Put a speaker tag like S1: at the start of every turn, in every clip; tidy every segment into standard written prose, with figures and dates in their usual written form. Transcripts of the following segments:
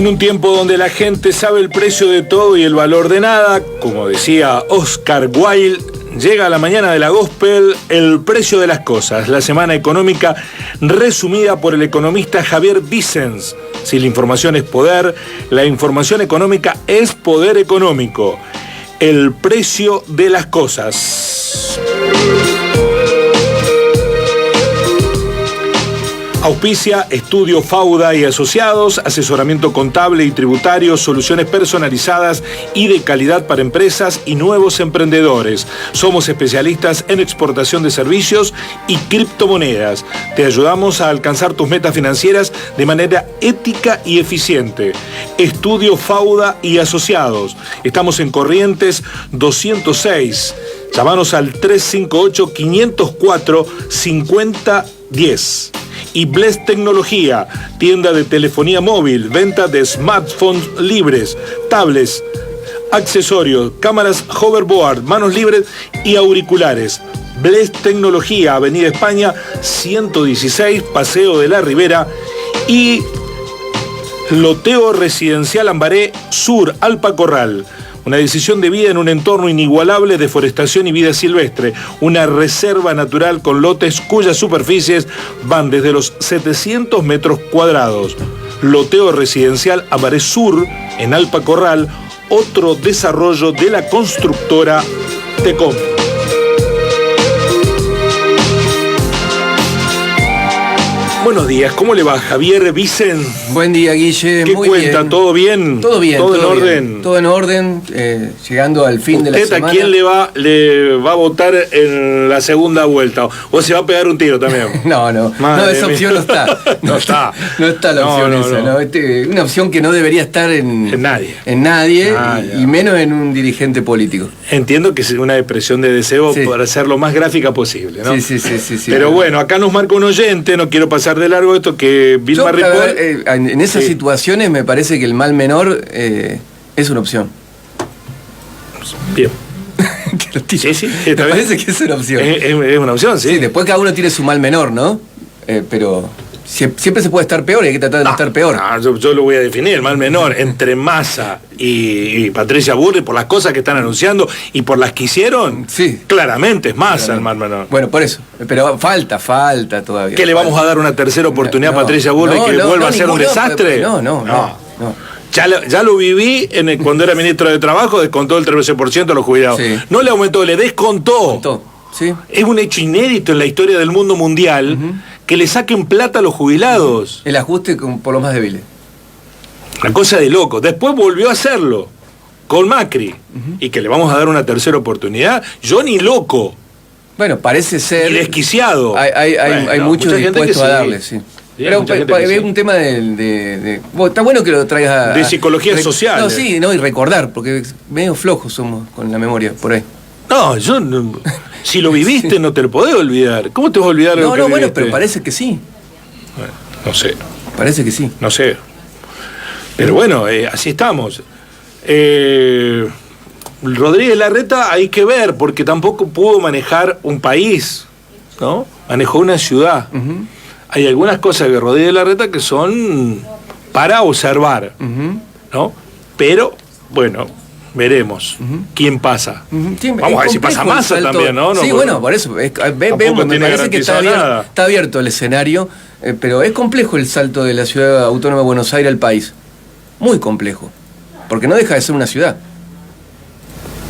S1: un tiempo donde la gente sabe el precio de todo y el valor de nada, como decía Oscar Wilde, llega a la mañana de la Gospel el precio de las cosas, la semana económica resumida por el economista Javier Vicens. Si la información es poder, la información económica es poder económico. El precio de las cosas. Auspicia Estudio Fauda y Asociados, asesoramiento contable y tributario, soluciones personalizadas y de calidad para empresas y nuevos emprendedores. Somos especialistas en exportación de servicios y criptomonedas. Te ayudamos a alcanzar tus metas financieras de manera ética y eficiente. Estudio Fauda y Asociados. Estamos en Corrientes 206. Llámanos al 358-504-5010. Y Bless Tecnología, tienda de telefonía móvil, venta de smartphones libres, tablets, accesorios, cámaras hoverboard, manos libres y auriculares. Bless Tecnología, Avenida España 116, Paseo de la Ribera, y Loteo Residencial Ambaré Sur, Alpa Corral. Una decisión de vida en un entorno inigualable de forestación y vida silvestre. Una reserva natural con lotes cuyas superficies van desde los 700 metros cuadrados. Loteo Residencial Ambaré Sur, en Alpa Corral, otro desarrollo de la constructora Tecom. Buenos días, ¿cómo le va, Javier Vicens?
S2: Buen día, Guille.
S1: ¿Qué
S2: muy
S1: cuenta?
S2: bien.
S1: ¿Todo bien?
S2: Todo bien.
S1: ¿Todo en
S2: bien.
S1: orden?
S2: Todo en orden, llegando al fin de la semana.
S1: ¿Usted a quién le va a votar en la segunda vuelta? ¿O se va a pegar un tiro también?
S2: No, esa opción no está.
S1: No está.
S2: No está la opción esa. No. Una opción que no debería estar en nadie. En nadie, y menos en un dirigente político.
S1: Entiendo que es una expresión de deseo para ser lo más gráfica posible, ¿no?
S2: Sí.
S1: Pero bueno, acá nos marca un oyente, no quiero pasar de largo esto, que Vilma Ripoll...
S2: en esas situaciones me parece que el mal menor es una opción.
S1: Bien. Sí,
S2: me parece que es una opción.
S1: Es una opción, sí.
S2: Sí, después cada uno tiene su mal menor, ¿no? Pero siempre se puede estar peor y hay que tratar de estar peor.
S1: Yo lo voy a definir, el mal menor, entre Massa y Patricia Bullrich, por las cosas que están anunciando y por las que hicieron,
S2: sí,
S1: claramente es Massa el mal menor.
S2: Bueno, por eso, pero falta todavía.
S1: ¿Qué le vamos a dar una tercera oportunidad a Patricia Bullrich que vuelva a ser un desastre?
S2: No.
S1: Ya lo viví cuando era ministro de Trabajo, descontó el 13% a los jubilados. Sí. No le aumentó, le descontó. Sí. Es un hecho inédito en la historia del mundo mundial que le saquen plata a los jubilados.
S2: El ajuste por los más débiles.
S1: Una cosa de loco. Después volvió a hacerlo con Macri. Y que le vamos a dar una tercera oportunidad. Yo ni loco.
S2: Bueno, parece ser...
S1: Y desquiciado.
S2: Hay muchos dispuestos a darle, sí. Pero es un tema está bueno que lo traigas
S1: de psicología social.
S2: No, sí, y recordar, porque medio flojos somos con la memoria, por ahí.
S1: No, si lo viviste no te lo podés olvidar. ¿Cómo te vas a olvidar lo que viviste?
S2: Pero parece que sí.
S1: Bueno, no sé.
S2: Parece que sí.
S1: No sé. Pero bueno, así estamos. Rodríguez Larreta hay que ver, porque tampoco pudo manejar un país, ¿no? Manejó una ciudad. Hay algunas cosas de Rodríguez Larreta que son para observar, ¿no? Pero, bueno, veremos quién pasa. Sí, vamos a ver si pasa Massa también, ¿no?
S2: Sí, bueno, por eso. Me parece que está abierto el escenario, pero es complejo el salto de la Ciudad Autónoma de Buenos Aires al país. Muy complejo. Porque no deja de ser una ciudad.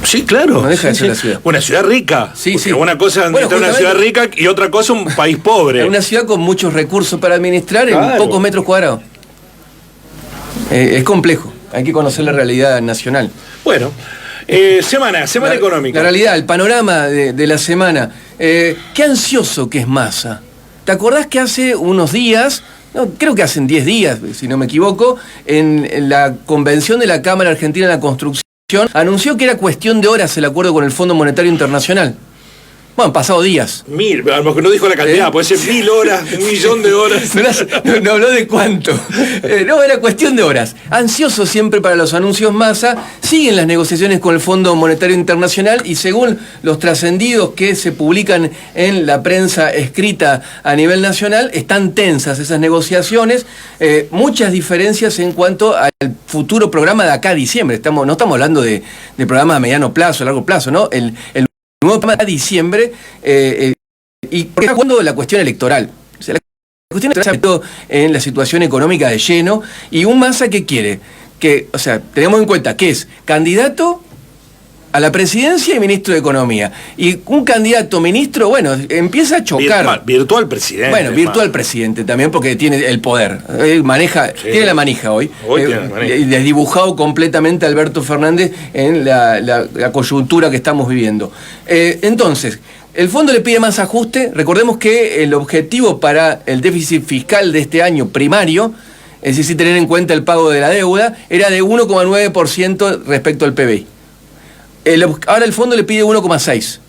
S1: Sí, claro.
S2: No deja de ser la ciudad.
S1: Una ciudad rica.
S2: Sí.
S1: Una cosa es una ciudad rica y otra cosa un país pobre.
S2: Una ciudad con muchos recursos para administrar en pocos metros cuadrados. Es complejo. Hay que conocer la realidad nacional.
S1: Bueno, semana económica.
S2: La realidad, el panorama de la semana. Qué ansioso que es Massa. ¿Te acordás que hace unos días, creo que hacen 10 días, si no me equivoco, en la convención de la Cámara Argentina de la Construcción, anunció que era cuestión de horas el acuerdo con el Fondo Monetario Internacional? Bueno, pasado días.
S1: 1000, a lo mejor no dijo la cantidad, puede ser 1000 horas, 1.000.000 de horas.
S2: No habló de cuánto. No, era cuestión de horas. Ansioso siempre para los anuncios Massa, siguen las negociaciones con el Fondo Monetario Internacional y según los trascendidos que se publican en la prensa escrita a nivel nacional, están tensas esas negociaciones, muchas diferencias en cuanto al futuro programa de acá a diciembre. No estamos hablando de programas a mediano plazo, a largo plazo, ¿no? El nuevo programa de diciembre, y cuando la cuestión electoral. O sea, la cuestión electoral se ha metido en la situación económica de lleno, y un Massa que quiere, o sea, tenemos en cuenta que es candidato a la presidencia y ministro de Economía. Y un candidato ministro, bueno, empieza a chocar.
S1: Virtual presidente.
S2: Bueno, virtual presidente también, porque tiene el poder. Tiene la manija hoy.
S1: Tiene la manija.
S2: Desdibujado completamente Alberto Fernández en la coyuntura que estamos viviendo. Entonces, el fondo le pide más ajuste. Recordemos que el objetivo para el déficit fiscal de este año primario, es decir, tener en cuenta el pago de la deuda, era de 1,9% respecto al PBI. Ahora el fondo le pide 1,6%.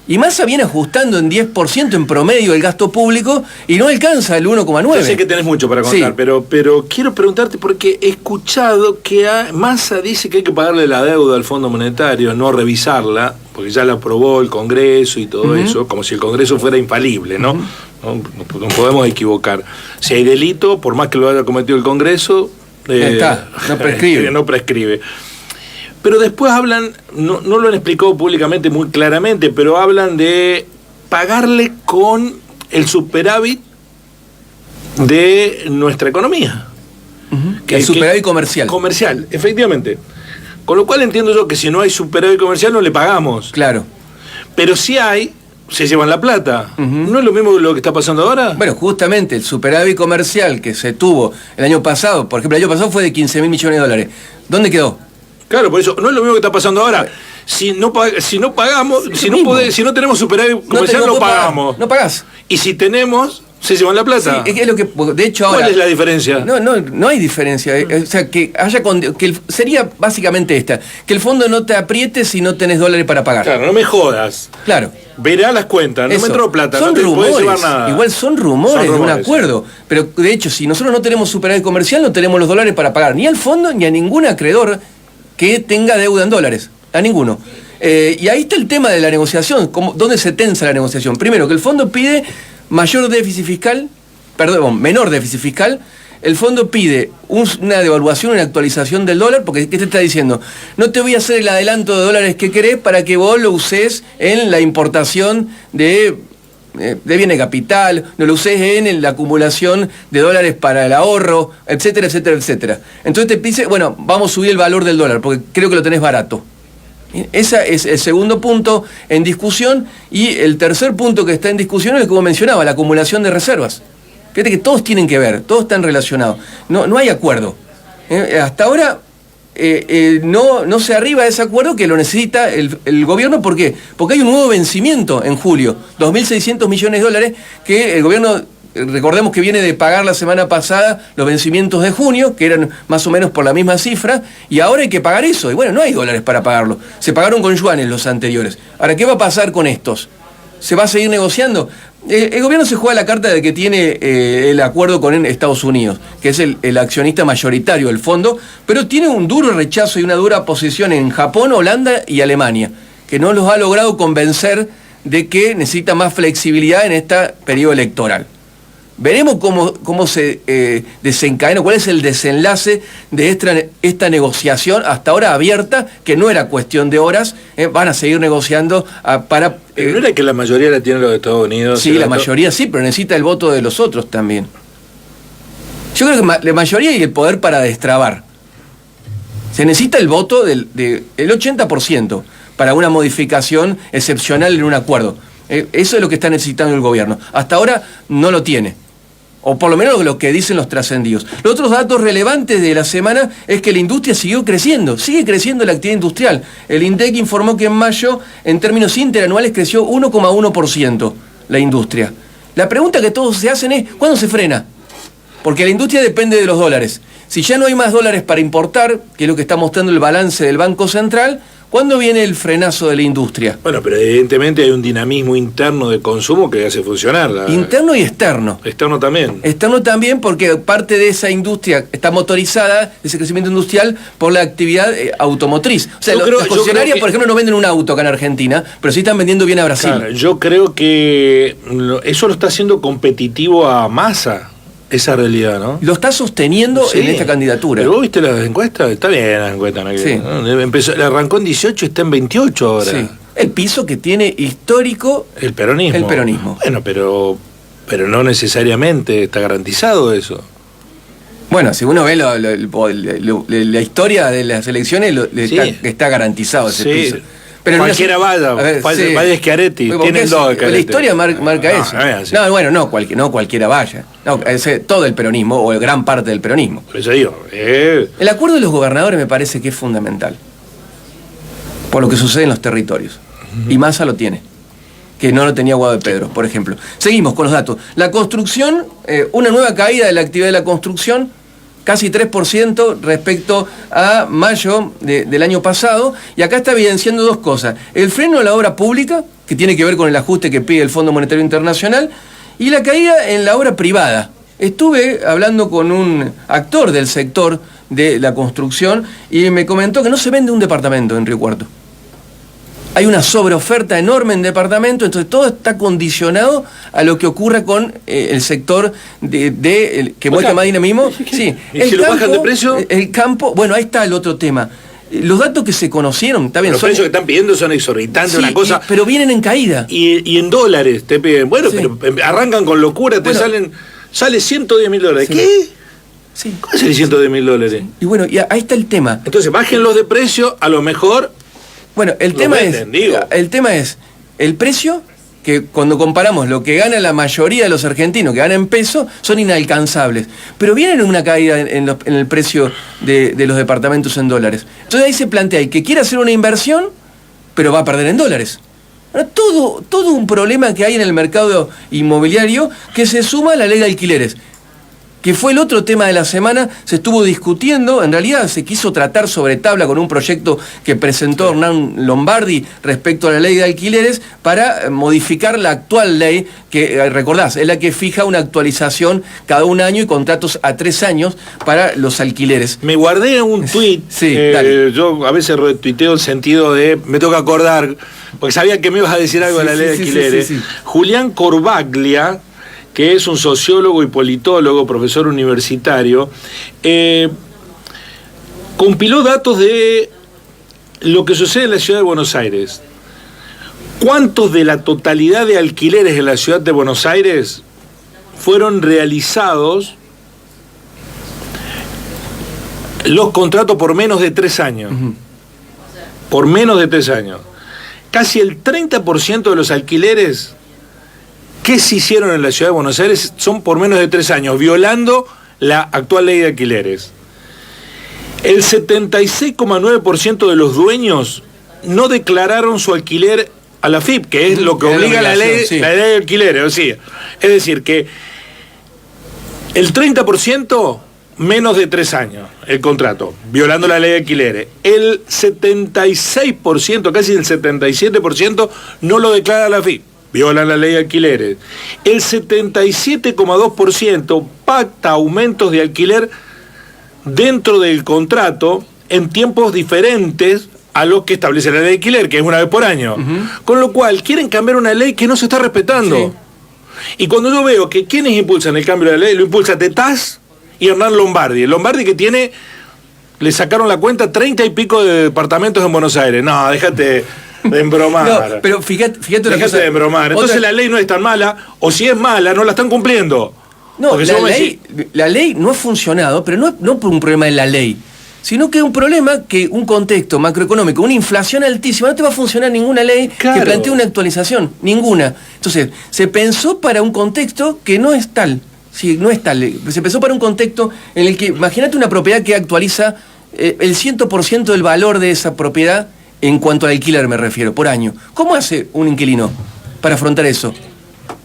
S2: Y Massa viene ajustando en 10% en promedio el gasto público y no alcanza el 1,9%.
S1: Yo sé que tenés mucho para contar, sí. pero quiero preguntarte porque he escuchado que Massa dice que hay que pagarle la deuda al Fondo Monetario, no revisarla, porque ya la aprobó el Congreso y todo eso, como si el Congreso fuera infalible, ¿no? No podemos equivocar. Si hay delito, por más que lo haya cometido el Congreso,
S2: no prescribe.
S1: No prescribe. Pero después hablan, no lo han explicado públicamente muy claramente, pero hablan de pagarle con el superávit de nuestra economía.
S2: El superávit comercial.
S1: Comercial, efectivamente. Con lo cual entiendo yo que si no hay superávit comercial no le pagamos.
S2: Claro.
S1: Pero si hay, se llevan la plata. ¿No es lo mismo que lo que está pasando ahora?
S2: Bueno, justamente el superávit comercial que se tuvo el año pasado, por ejemplo, el año pasado fue de 15.000 millones de dólares. ¿Dónde quedó?
S1: Claro, por eso, no es lo mismo que está pasando ahora. Si no pagamos, si no tenemos superávit comercial, no pagamos.
S2: No pagás.
S1: Y si tenemos, se llevan la plata.
S2: Sí, es lo que, de hecho, ahora.
S1: ¿Cuál es la diferencia?
S2: No hay diferencia. O sea, sería básicamente esta: que el fondo no te apriete si no tenés dólares para pagar.
S1: Claro, no me jodas.
S2: Claro.
S1: Verá las cuentas, no me entró plata,
S2: son
S1: no te
S2: rumores,
S1: puedes llevar nada.
S2: Igual son rumores de un acuerdo. Sí. Pero de hecho, si nosotros no tenemos superávit comercial, no tenemos los dólares para pagar ni al fondo ni a ningún acreedor que tenga deuda en dólares, a ninguno. Y ahí está el tema de la negociación, ¿dónde se tensa la negociación? Primero, que el fondo pide menor déficit fiscal, el fondo pide una devaluación, una actualización del dólar, porque ¿qué te está diciendo? No te voy a hacer el adelanto de dólares que querés para que vos lo uses en la importación de bienes de capital, no lo uses en la acumulación de dólares para el ahorro, etcétera, etcétera, etcétera. Entonces te dice, bueno, vamos a subir el valor del dólar, porque creo que lo tenés barato. Ese es el segundo punto en discusión, y el tercer punto que está en discusión es, como mencionaba, la acumulación de reservas. Fíjate que todos tienen que ver, todos están relacionados. No hay acuerdo. Hasta ahora no se arriba a ese acuerdo que lo necesita el gobierno. ¿Por qué? Porque hay un nuevo vencimiento en julio, 2.600 millones de dólares, que el gobierno, recordemos que viene de pagar la semana pasada los vencimientos de junio, que eran más o menos por la misma cifra, y ahora hay que pagar eso. Y bueno, no hay dólares para pagarlo. Se pagaron con yuanes los anteriores. Ahora, ¿qué va a pasar con estos? ¿Se va a seguir negociando? El gobierno se juega la carta de que tiene el acuerdo con Estados Unidos, que es el accionista mayoritario del fondo, pero tiene un duro rechazo y una dura posición en Japón, Holanda y Alemania, que no los ha logrado convencer de que necesita más flexibilidad en este periodo electoral. Veremos cómo se desencadena, cuál es el desenlace de esta negociación, hasta ahora abierta, que no era cuestión de horas. Van a seguir negociando para...
S1: ¿No era que la mayoría la tienen los Estados Unidos?
S2: Sí, la mayoría sí, pero necesita el voto de los otros también. Yo creo que la mayoría y el poder para destrabar. Se necesita el voto del 80% para una modificación excepcional en un acuerdo. Eso es lo que está necesitando el gobierno. Hasta ahora no lo tiene. O por lo menos lo que dicen los trascendidos. Los otros datos relevantes de la semana es que la industria sigue creciendo la actividad industrial. El INDEC informó que en mayo, en términos interanuales, creció 1,1% la industria. La pregunta que todos se hacen es, ¿cuándo se frena? Porque la industria depende de los dólares. Si ya no hay más dólares para importar, que es lo que está mostrando el balance del Banco Central, ¿Cuándo viene el frenazo de la industria?
S1: Bueno, pero evidentemente hay un dinamismo interno de consumo que hace funcionar.
S2: Interno y externo.
S1: Externo también.
S2: Externo también porque parte de esa industria está motorizada, ese crecimiento industrial, por la actividad automotriz. O sea, las concesionarias, por ejemplo, no venden un auto acá en Argentina, pero sí están vendiendo bien a Brasil.
S1: Claro, yo creo que eso lo está haciendo competitivo a Massa. Esa realidad, ¿no?
S2: Lo está sosteniendo en esta candidatura.
S1: ¿Pero vos viste las encuestas? Está bien las encuestas, ¿no?
S2: Sí.
S1: ¿No? Arrancó en 18 y está en 28 ahora.
S2: Sí. El piso que tiene histórico
S1: el peronismo.
S2: El peronismo.
S1: Bueno, pero no necesariamente está garantizado eso.
S2: Bueno, si uno ve la historia de las elecciones, está garantizado ese piso.
S1: Pero cualquiera vaya, vaya Schiaretti, tienen dos.
S2: La historia marca eso. No, bueno, no cualquiera vaya. No, todo el peronismo, o gran parte del peronismo.
S1: Por eso digo.
S2: El acuerdo de los gobernadores me parece que es fundamental. Por lo que sucede en los territorios. Y Massa lo tiene. Que no lo tenía Guado de Pedro, por ejemplo. Seguimos con los datos. La construcción, una nueva caída de la actividad de la construcción, casi 3% respecto a mayo del año pasado, y acá está evidenciando dos cosas: el freno a la obra pública, que tiene que ver con el ajuste que pide el Fondo Monetario Internacional, y la caída en la obra privada. Estuve hablando con un actor del sector de la construcción y me comentó que no se vende un departamento en Río Cuarto. Hay una sobreoferta enorme en departamentos, entonces todo está condicionado a lo que ocurra con el sector que muestra más dinamismo. Sí.
S1: ¿Y si lo bajan de precio?
S2: El campo, bueno, ahí está el otro tema. Los datos que se conocieron, está bien.
S1: Los precios que están pidiendo son exorbitantes,
S2: sí,
S1: una cosa.
S2: Pero vienen en caída.
S1: Y en dólares te piden. Bueno, sí. Pero arrancan con locura, sale $110.000. Sí. ¿Qué?
S2: Sí.
S1: ¿Cómo es el $110.000?
S2: Sí. Y bueno, y ahí está el tema.
S1: Entonces, bájenlos de precio, a lo mejor.
S2: Bueno, el tema es el precio, que cuando comparamos lo que gana la mayoría de los argentinos, que ganan en peso, son inalcanzables. Pero vienen una caída en el precio de los departamentos en dólares. Entonces ahí se plantea el que quiere hacer una inversión, pero va a perder en dólares. Ahora, todo un problema que hay en el mercado inmobiliario que se suma a la ley de alquileres, que fue el otro tema de la semana. Se estuvo discutiendo, en realidad se quiso tratar sobre tabla con un proyecto que presentó Hernán Lombardi respecto a la ley de alquileres para modificar la actual ley, que recordás, es la que fija una actualización cada un año y contratos a 3 años para los alquileres.
S1: Me guardé un tuit, yo a veces retuiteo en sentido de, me toca acordar, porque sabía que me ibas a decir algo de la ley de alquileres. Julián Corbaglia, que es un sociólogo y politólogo, profesor universitario, compiló datos de lo que sucede en la ciudad de Buenos Aires. ¿Cuántos de la totalidad de alquileres en la ciudad de Buenos Aires fueron realizados los contratos por menos de 3 años? Uh-huh. Por menos de 3 años. Casi el 30% de los alquileres que se hicieron en la ciudad de Buenos Aires son por menos de 3 años, violando la actual ley de alquileres. El 76,9% de los dueños no declararon su alquiler a la AFIP, que es lo que obliga la ley de alquileres. Es decir, que el 30% menos de 3 años el contrato, violando la ley de alquileres. El 76%, casi el 77%, no lo declara a la AFIP. Violan la ley de alquileres. El 77,2% pacta aumentos de alquiler dentro del contrato en tiempos diferentes a los que establece la ley de alquiler, que es una vez por año. Uh-huh. Con lo cual, quieren cambiar una ley que no se está respetando. Sí. Y cuando yo veo que quienes impulsan el cambio de la ley, lo impulsa Tetaz y Hernán Lombardi. El Lombardi que le sacaron la cuenta 30 y pico de departamentos en Buenos Aires. No, déjate de embromar.
S2: No, pero fíjate una cosa.
S1: De embromar. Entonces la ley no es tan mala, o si es mala, no la están cumpliendo.
S2: No, la ley no ha funcionado, pero no por un problema de la ley, sino que es un problema que un contexto macroeconómico, una inflación altísima, no te va a funcionar ninguna ley que plantee una actualización, ninguna. Entonces, se pensó para un contexto que no es tal. Sí, no es tal. Se pensó para un contexto en el que, imagínate una propiedad que actualiza el 100% del valor de esa propiedad, en cuanto al alquiler me refiero, por año. ¿Cómo hace un inquilino para afrontar eso?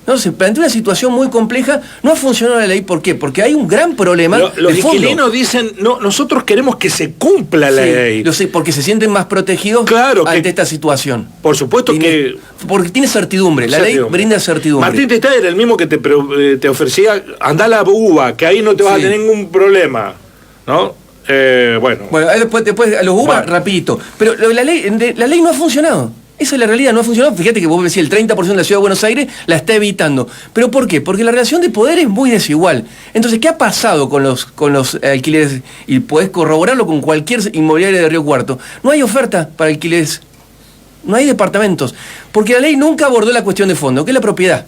S2: No, se plantea una situación muy compleja, no ha funcionado la ley, ¿por qué? Porque hay un gran problema
S1: Los
S2: de fondo.
S1: inquilinos dicen, no, nosotros queremos que se cumpla la ley.
S2: Lo sé, porque se sienten más protegidos ante esta situación.
S1: Por supuesto
S2: porque tiene certidumbre, la ley brinda certidumbre.
S1: Martín Testá era el mismo que te ofrecía, andá a la UBA, que ahí no te vas a tener ningún problema, ¿no? Bueno,
S2: después a los UBA, rapidito. Pero la ley no ha funcionado. Esa es la realidad, no ha funcionado. Fíjate que vos me decías, el 30% de la Ciudad de Buenos Aires la está evitando. ¿Pero por qué? Porque la relación de poder es muy desigual. Entonces, ¿qué ha pasado con los alquileres? Y podés corroborarlo con cualquier inmobiliaria de Río Cuarto. No hay oferta para alquileres. No hay departamentos. Porque la ley nunca abordó la cuestión de fondo, que es la propiedad.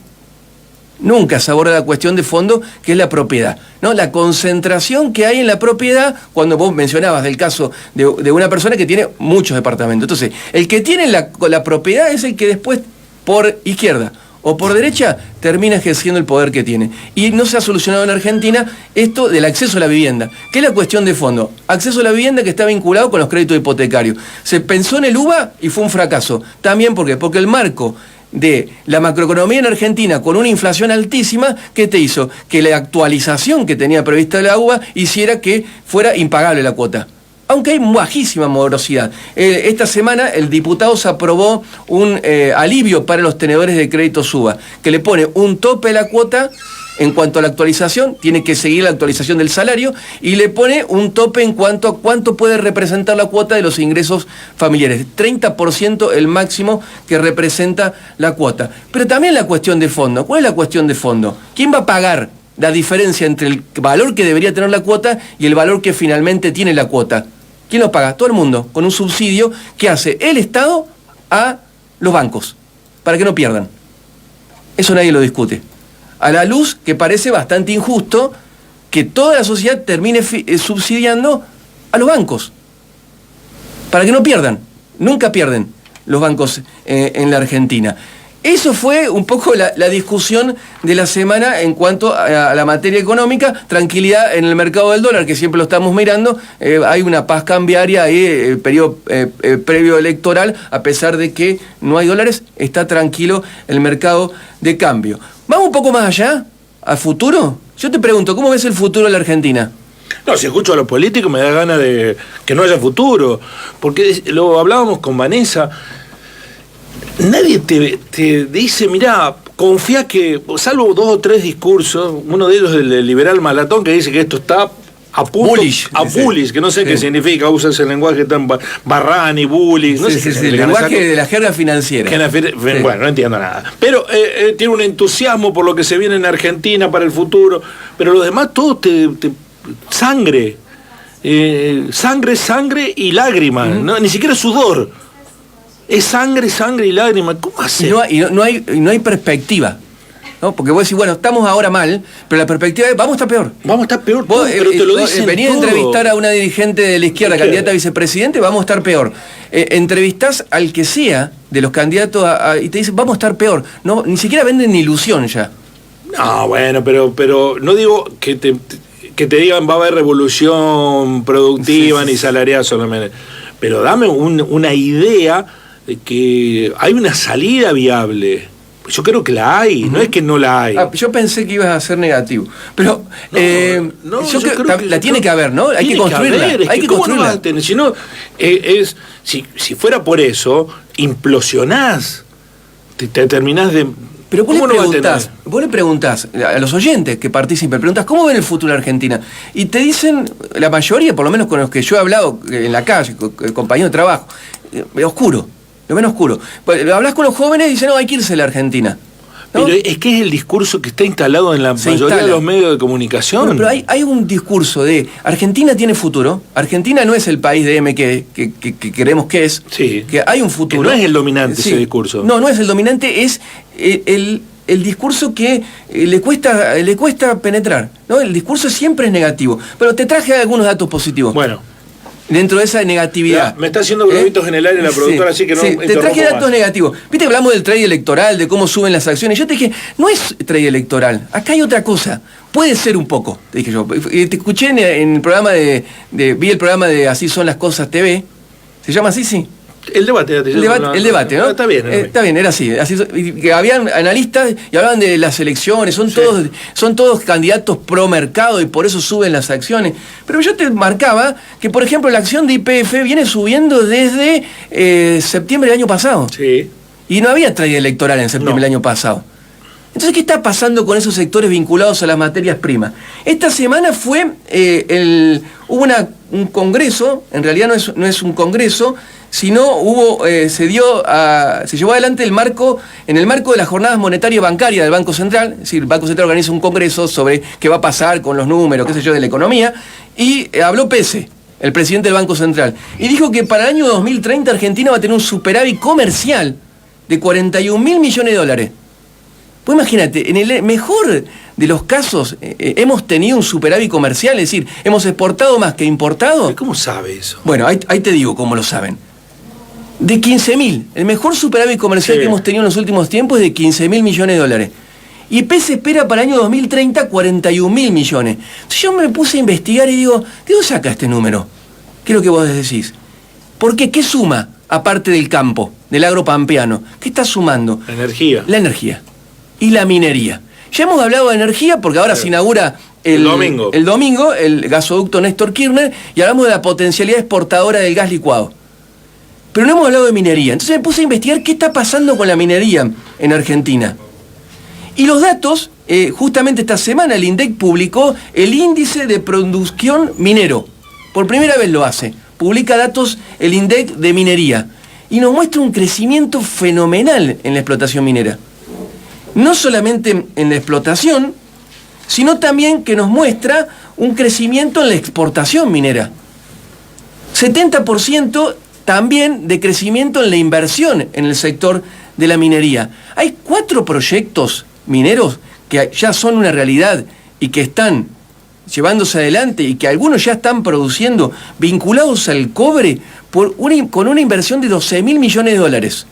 S2: Nunca se aborda la cuestión de fondo, que es la propiedad, ¿no? La concentración que hay en la propiedad, cuando vos mencionabas del caso de una persona que tiene muchos departamentos. Entonces, el que tiene la propiedad es el que después, por izquierda o por derecha, termina ejerciendo el poder que tiene. Y no se ha solucionado en Argentina esto del acceso a la vivienda, que es la cuestión de fondo. Acceso a la vivienda que está vinculado con los créditos hipotecarios. Se pensó en el UBA y fue un fracaso. También, ¿por qué? Porque el marco de la macroeconomía en Argentina con una inflación altísima, ¿qué te hizo? Que la actualización que tenía prevista la UBA hiciera que fuera impagable la cuota. Aunque hay bajísima morosidad. Esta semana el diputado se aprobó un alivio para los tenedores de créditos UBA, que le pone un tope a la cuota en cuanto a la actualización, tiene que seguir la actualización del salario, y le pone un tope en cuanto a cuánto puede representar la cuota de los ingresos familiares. 30% el máximo que representa la cuota. Pero también la cuestión de fondo. ¿Cuál es la cuestión de fondo? ¿Quién va a pagar la diferencia entre el valor que debería tener la cuota y el valor que finalmente tiene la cuota? ¿Quién lo paga? Todo el mundo, con un subsidio que hace el Estado a los bancos, para que no pierdan. Eso nadie lo discute. A la luz que parece bastante injusto que toda la sociedad termine subsidiando a los bancos, para que no pierdan. Nunca pierden los bancos en la Argentina. Eso fue un poco la discusión de la semana en cuanto a la materia económica. Tranquilidad en el mercado del dólar, que siempre lo estamos mirando. Hay una paz cambiaria ahí, periodo previo electoral, a pesar de que no hay dólares, está tranquilo el mercado de cambio. Vamos un poco más allá, al futuro. Yo te pregunto, ¿cómo ves el futuro de la Argentina?
S1: No, si escucho a los políticos me da ganas de que no haya futuro. Porque lo hablábamos con Vanessa. Nadie te dice, mirá, confía que, salvo 2 o 3 discursos, uno de ellos del liberal Malatón, que dice que esto está a punto, bullish, que no sé qué significa, usa ese lenguaje tan Barrani, bullish, no sé qué
S2: el lenguaje de la jerga financiera.
S1: Bueno, no entiendo nada. Pero tiene un entusiasmo por lo que se viene en Argentina para el futuro, pero lo demás todo sangre, sangre y lágrimas, ¿no? Ni siquiera sudor. Es sangre y lágrimas. ¿Cómo hacer?
S2: No hay perspectiva, ¿no? Porque vos decís, bueno, estamos ahora mal, pero la perspectiva es, vamos a estar peor.
S1: Vamos a estar peor,
S2: vos,
S1: pero te lo dicen
S2: venís a entrevistar a una dirigente de la izquierda, candidata a vicepresidente, vamos a estar peor. Entrevistás al que sea de los candidatos y te dicen, vamos a estar peor. No, ni siquiera venden ni ilusión ya.
S1: No, bueno, pero no digo que te digan va a haber revolución productiva ni salarial solamente. Pero dame una idea de que hay una salida viable. Yo creo que la hay, no es que no la hay.
S2: Yo pensé que ibas a ser negativo, pero yo creo que la tiene que haber, ¿no? Hay que construirla. Hay que construirla.
S1: Si no, si fuera por eso, implosionás, te terminás de...
S2: Pero vos le preguntás a los oyentes que participen, preguntás, ¿cómo ven el futuro de Argentina? Y te dicen, la mayoría, por lo menos con los que yo he hablado en la calle, compañeros de trabajo, oscuro. Lo menos oscuro. Pues, hablas con los jóvenes y dicen, no, hay que irse a la Argentina, ¿no?
S1: Pero es que es el discurso que está instalado en la mayoría de los medios de comunicación.
S2: Bueno, pero hay un discurso de Argentina tiene futuro. Argentina no es el país de M que queremos que es.
S1: Sí.
S2: Que hay un futuro.
S1: Que no es el dominante ese discurso.
S2: No es el dominante, es el discurso que le cuesta penetrar, ¿no? El discurso siempre es negativo. Pero te traje algunos datos positivos.
S1: Bueno.
S2: Dentro de esa negatividad.
S1: Ya, me está haciendo globitos en el aire la productora, así que no.
S2: Te traje datos negativos. Viste que hablamos del trade electoral, de cómo suben las acciones. Yo te dije, no es trade electoral. Acá hay otra cosa. Puede ser un poco, te dije yo. Te escuché en el programa vi el programa de Así Son las Cosas TV. ¿Se llama así? Sí.
S1: El debate,
S2: el debate, ¿no?
S1: Está bien.
S2: Está bien, era así. Que habían analistas y hablaban de las elecciones, son todos candidatos pro mercado y por eso suben las acciones. Pero yo te marcaba que, por ejemplo, la acción de YPF viene subiendo desde septiembre del año pasado. Sí. Y no había traída electoral en septiembre del año pasado. Entonces, ¿qué está pasando con esos sectores vinculados a las materias primas? Esta semana fue hubo un congreso, en realidad no es un congreso, sino se llevó adelante en el marco de las jornadas monetarias bancarias del Banco Central. Es decir, el Banco Central organiza un congreso sobre qué va a pasar con los números, qué sé yo, de la economía, y habló Pese, el presidente del Banco Central, y dijo que para el año 2030 Argentina va a tener un superávit comercial de 41.000 millones de dólares. Pues imagínate, en el mejor de los casos hemos tenido un superávit comercial, es decir, hemos exportado más que importado.
S1: ¿Cómo sabe eso?
S2: Bueno, ahí te digo cómo lo saben. De 15.000, el mejor superávit comercial que hemos tenido en los últimos tiempos es de 15.000 millones de dólares. Y PES espera para el año 2030 41.000 millones. Entonces yo me puse a investigar y digo, ¿de dónde saca este número? ¿Qué es lo que vos decís? ¿Por qué? ¿Qué suma, aparte del campo, del agro pampeano? ¿Qué está sumando?
S1: La energía.
S2: La energía. Y la minería. Ya hemos hablado de energía porque ahora se inaugura el domingo el gasoducto Néstor Kirchner y hablamos de la potencialidad exportadora del gas licuado. Pero no hemos hablado de minería. Entonces me puse a investigar qué está pasando con la minería en Argentina. Y los datos, justamente esta semana el INDEC publicó el índice de producción minero. Por primera vez lo hace. Publica datos el INDEC de minería. Y nos muestra un crecimiento fenomenal en la explotación minera. No solamente en la explotación, sino también que nos muestra un crecimiento en la exportación minera. 70% también de crecimiento en la inversión en el sector de la minería. Hay 4 proyectos mineros que ya son una realidad y que están llevándose adelante y que algunos ya están produciendo vinculados al cobre con una inversión de 12.000 millones de dólares.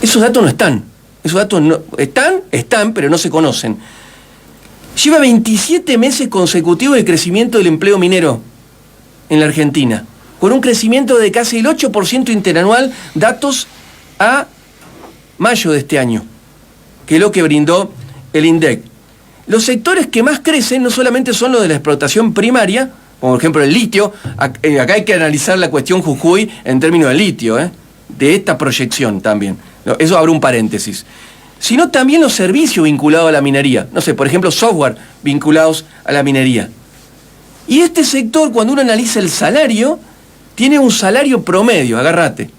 S2: Esos datos no están. Esos datos no, están, pero no se conocen. Lleva 27 meses consecutivos de crecimiento del empleo minero en la Argentina, con un crecimiento de casi el 8% interanual, datos a mayo de este año, que es lo que brindó el INDEC. Los sectores que más crecen no solamente son los de la explotación primaria, como por ejemplo el litio. Acá hay que analizar la cuestión Jujuy en términos de litio, de esta proyección también. Eso abre un paréntesis. Sino también los servicios vinculados a la minería. No sé, por ejemplo, software vinculados a la minería. Y este sector, cuando uno analiza el salario, tiene un salario promedio, agárrate,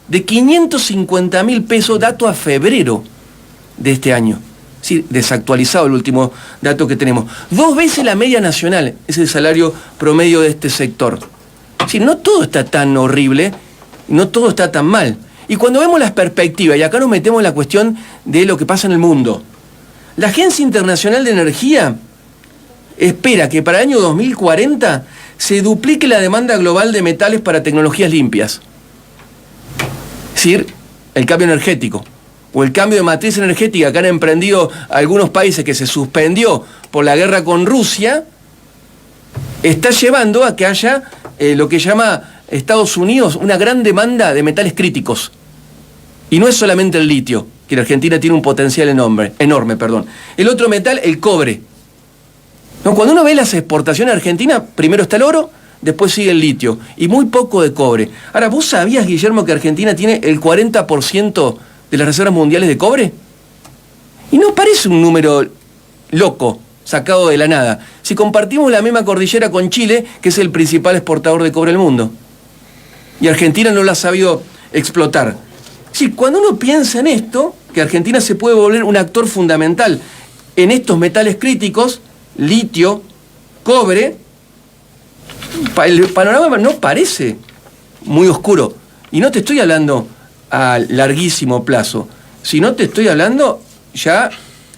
S2: de 550.000 pesos, dato a febrero de este año. Sí, desactualizado el último dato que tenemos. 2 veces la media nacional es el salario promedio de este sector. Sí, no todo está tan horrible, no todo está tan mal. Y cuando vemos las perspectivas, y acá nos metemos en la cuestión de lo que pasa en el mundo, la Agencia Internacional de Energía espera que para el año 2040 se duplique la demanda global de metales para tecnologías limpias. Es decir, el cambio energético, o el cambio de matriz energética que han emprendido algunos países que se suspendió por la guerra con Rusia, está llevando a que haya lo que llama Estados Unidos una gran demanda de metales críticos. Y no es solamente el litio, que la Argentina tiene un potencial enorme. El otro metal, el cobre. No, cuando uno ve las exportaciones argentinas, primero está el oro, después sigue el litio, y muy poco de cobre. Ahora, ¿vos sabías, Guillermo, que Argentina tiene el 40% de las reservas mundiales de cobre? Y no parece un número loco, sacado de la nada, si compartimos la misma cordillera con Chile, que es el principal exportador de cobre del mundo. Y Argentina no lo ha sabido explotar. Sí, cuando uno piensa en esto, que Argentina se puede volver un actor fundamental en estos metales críticos, litio, cobre, el panorama no parece muy oscuro. Y no te estoy hablando a larguísimo plazo, sino te estoy hablando ya,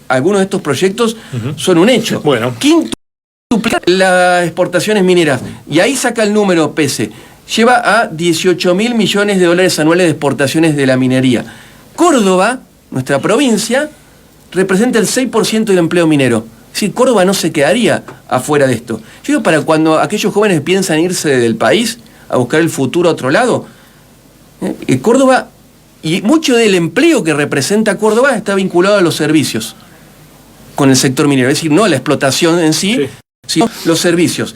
S2: algunos de estos proyectos son un hecho.
S1: Bueno.
S2: Quintuplicar las exportaciones mineras, y ahí saca el número PESE. Lleva a 18.000 millones de dólares anuales de exportaciones de la minería. Córdoba, nuestra provincia, representa el 6% del empleo minero. Es decir, Córdoba no se quedaría afuera de esto. Yo digo, para cuando aquellos jóvenes piensan irse del país a buscar el futuro a otro lado, Córdoba, y mucho del empleo que representa Córdoba está vinculado a los servicios con el sector minero, es decir, no a la explotación en sí, sino los servicios.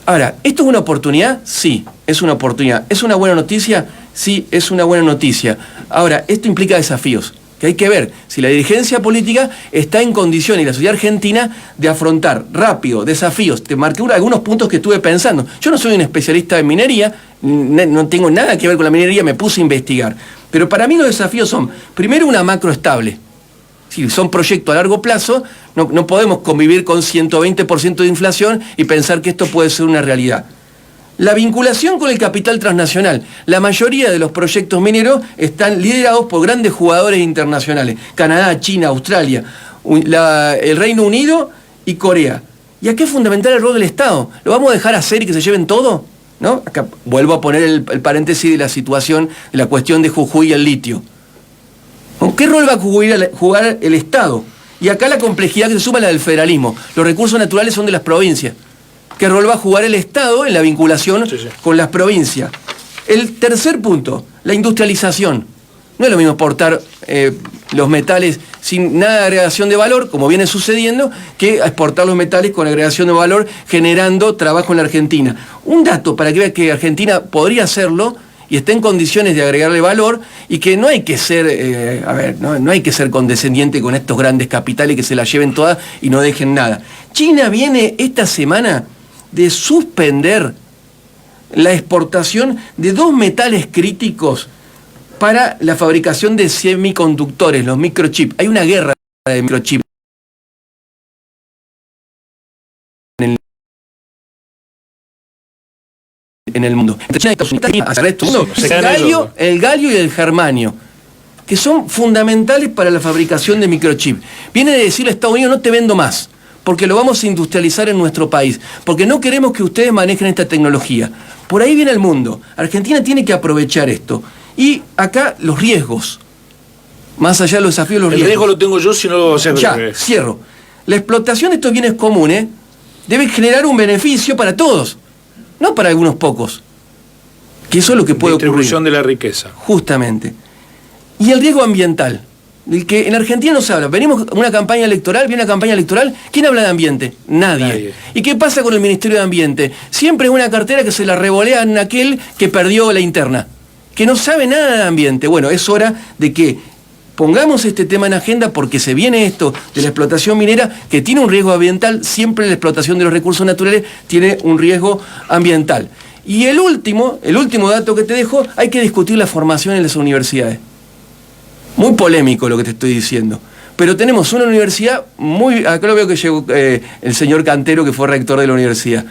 S2: Ahora, ¿esto es una oportunidad? Sí, es una oportunidad. ¿Es una buena noticia? Sí, es una buena noticia. Ahora, esto implica desafíos, que hay que ver si la dirigencia política está en condiciones, y la sociedad argentina, de afrontar rápido desafíos. Te marqué algunos puntos que estuve pensando. Yo no soy un especialista en minería, no tengo nada que ver con la minería, me puse a investigar. Pero para mí los desafíos son, primero, una macro estable. Si son proyectos a largo plazo, no podemos convivir con 120% de inflación y pensar que esto puede ser una realidad. La vinculación con el capital transnacional. La mayoría de los proyectos mineros están liderados por grandes jugadores internacionales. Canadá, China, Australia, el Reino Unido y Corea. Y aquí es fundamental el rol del Estado. ¿Lo vamos a dejar hacer y que se lleven todo? ¿No? Acá vuelvo a poner el paréntesis de la situación, de la cuestión de Jujuy y el litio. ¿Qué rol va a jugar el Estado? Y acá la complejidad que se suma a la del federalismo. Los recursos naturales son de las provincias. ¿Qué rol va a jugar el Estado en la vinculación con las provincias? El tercer punto, la industrialización. No es lo mismo exportar los metales sin nada de agregación de valor, como viene sucediendo, que exportar los metales con agregación de valor, generando trabajo en la Argentina. Un dato para que vean que Argentina podría hacerlo y está en condiciones de agregarle valor, y que no hay que ser, no hay que ser condescendiente con estos grandes capitales que se la lleven todas y no dejen nada. China viene esta semana de suspender la exportación de 2 metales críticos para la fabricación de semiconductores, los microchips. Hay una guerra de microchips en el mundo. El galio y el germanio, que son fundamentales para la fabricación de microchips. Viene de decirle a Estados Unidos: no te vendo más, porque lo vamos a industrializar en nuestro país, porque no queremos que ustedes manejen esta tecnología. Por ahí viene el mundo. Argentina tiene que aprovechar esto. Y acá los riesgos, más allá de los desafíos, los riesgos.
S1: El riesgo lo tengo yo si no lo haces.
S2: Ya, cierro. La explotación de estos bienes comunes debe generar un beneficio para todos, no para algunos pocos. Que eso es lo que puede ocurrir.
S1: Distribución de la riqueza.
S2: Justamente. Y el riesgo ambiental, del que en Argentina no se habla. Venimos a una campaña electoral, viene una campaña electoral, ¿quién habla de ambiente? Nadie. ¿Y qué pasa con el Ministerio de Ambiente? Siempre es una cartera que se la revolean a aquel que perdió la interna, que no sabe nada de ambiente. Bueno, es hora de que pongamos este tema en agenda, porque se viene esto de la explotación minera, que tiene un riesgo ambiental. Siempre la explotación de los recursos naturales tiene un riesgo ambiental. Y el último dato que te dejo, hay que discutir la formación en las universidades. Muy polémico lo que te estoy diciendo, pero tenemos una universidad muy... Acá lo veo que llegó el señor Cantero, que fue rector de la universidad.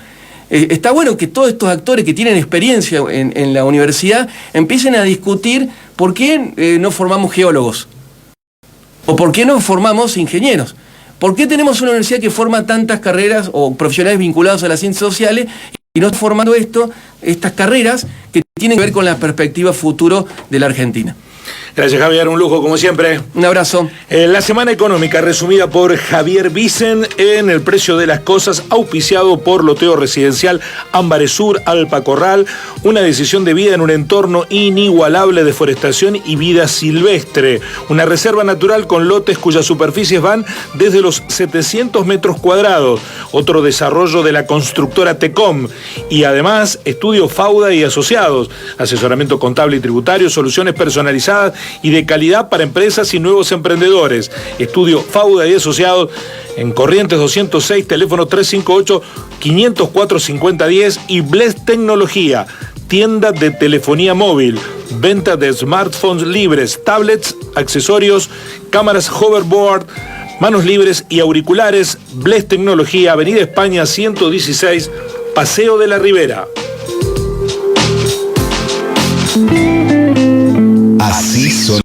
S2: Está bueno que todos estos actores que tienen experiencia en la universidad empiecen a discutir por qué no formamos geólogos, o por qué no formamos ingenieros. ¿Por qué tenemos una universidad que forma tantas carreras o profesionales vinculados a las ciencias sociales y no está formando estas carreras que tienen que ver con la perspectiva futuro de la Argentina?
S1: Gracias, Javier, un lujo como siempre.
S2: Un abrazo.
S1: La semana económica resumida por Javier Vicen en El Precio de las Cosas, auspiciado por Loteo Residencial Ámbares Sur, Alpa Corral, una decisión de vida en un entorno inigualable de forestación y vida silvestre, una reserva natural con lotes cuyas superficies van desde los 700 metros cuadrados, otro desarrollo de la constructora Tecom, y además Estudio Fauda y Asociados, asesoramiento contable y tributario, soluciones personalizadas y de calidad para empresas y nuevos emprendedores. Estudio Fauda y Asociados en Corrientes 206, teléfono 358-504-5010, y Bless Tecnología, tienda de telefonía móvil, venta de smartphones libres, tablets, accesorios, cámaras hoverboard, manos libres y auriculares. Bless Tecnología, Avenida España 116, Paseo de la Ribera.
S3: Así son.